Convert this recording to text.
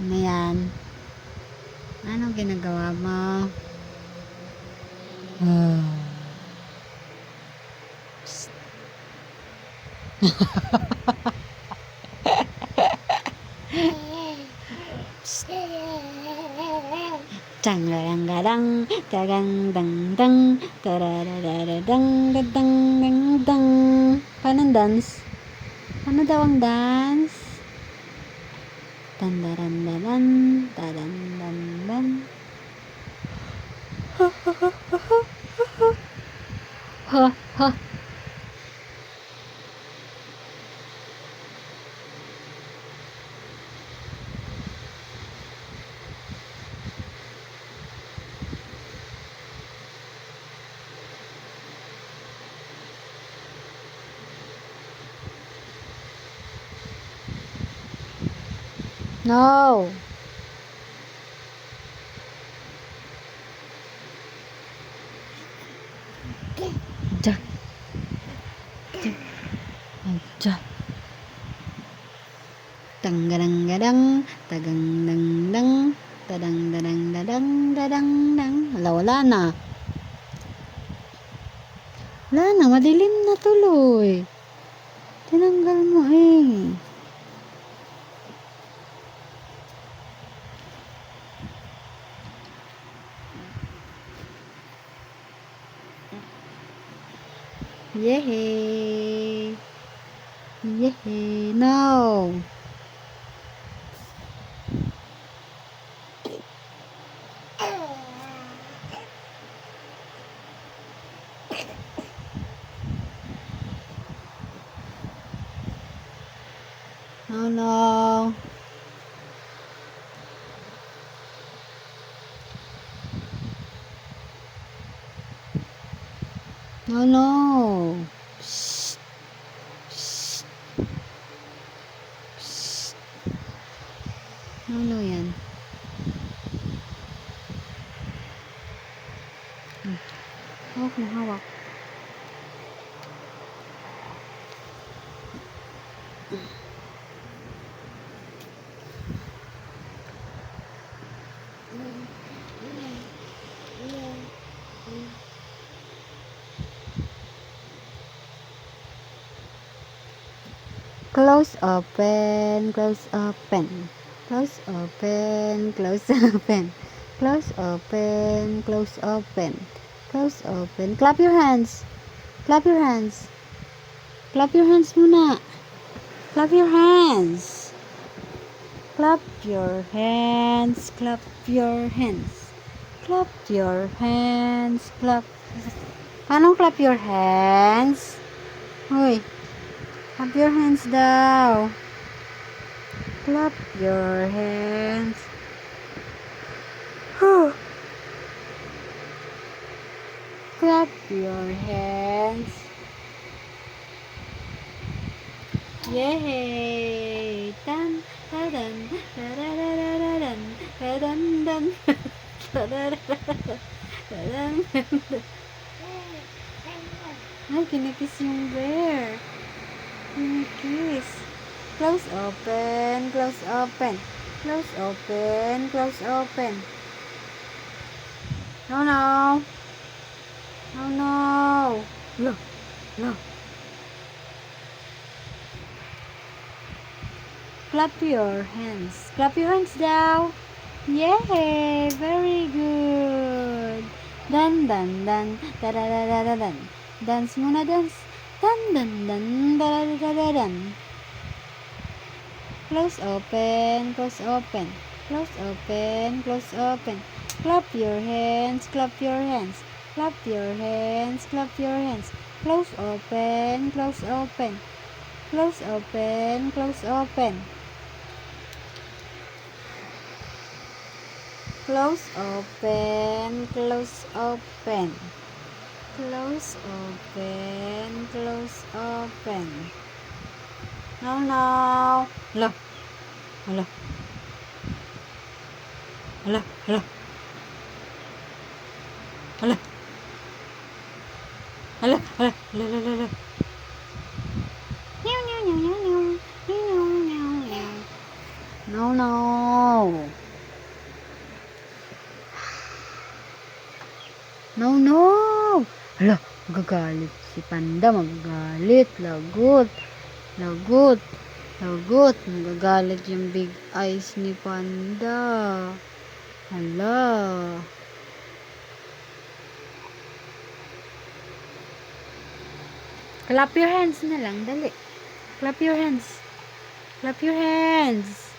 Ano yan? Anong ginagawa mo? Psst. Psst. Tangaranggarang, tagangdangdang, tararararadang, dadangdangdang. Paano ang dance? Ano daw ang dance? Tandarandaran, tadandandan. Ha, ha. No. Ja. Ja. Ja. Tanggadang-gadang, tagang-dang-dang, tadang-dadang-dadang, dadang-dang. Wala na. Wala na, madilim na tuloy. Tinanggal mo eh. Yehey. Yehey. No. Oh no. Oh no. Shh. Shh. Shh. Ano yan? Hawak mo, hawak. Close open, close open. Close open, close open. Close open, close open. Close open. Clap your hands. Clap your hands. Clap your hands muna. Clap your hands. Clap your hands. Clap your hands. Clap your hands. Clap. Paano clap your hands? Hoy. Clap your hands daw. Clap your hands. Whew. Clap your hands. Yay! Tan, tadan, tadadadadadan, tadandan, tadadadadadan. Ay, kinikiss yung bear. Kinikiss. Close open, close open. Close open, close open. No, no. Oh no. Look, look. Clap your hands. Clap your hands down. Yay! Very good. Dan, dan, dan. Da, da, da, da, da, dan. Dance muna, dance. Dan, dan, dan. Da, da, da, da, dan. Close open, close open. Close open, close open. Clap your hands, clap your hands. Clap your hands, clap your hands. Close open, close open. Close open, close open. Close, open, close, open. Close, open, close, open. No, no. Hala. Hala. Hala. Hala. Hala. Hala. Hala. Hala. Hala. Hala. Meow, meow, meow, meow, meow. Meow, meow, meow. No, no. No, no. Hala, magagalit si Panda, magagalit. Lagot. Lagot. Lagot. Magagalit yung big eyes ni Panda. Hala. Clap your hands na lang, dali. Clap your hands. Clap your hands.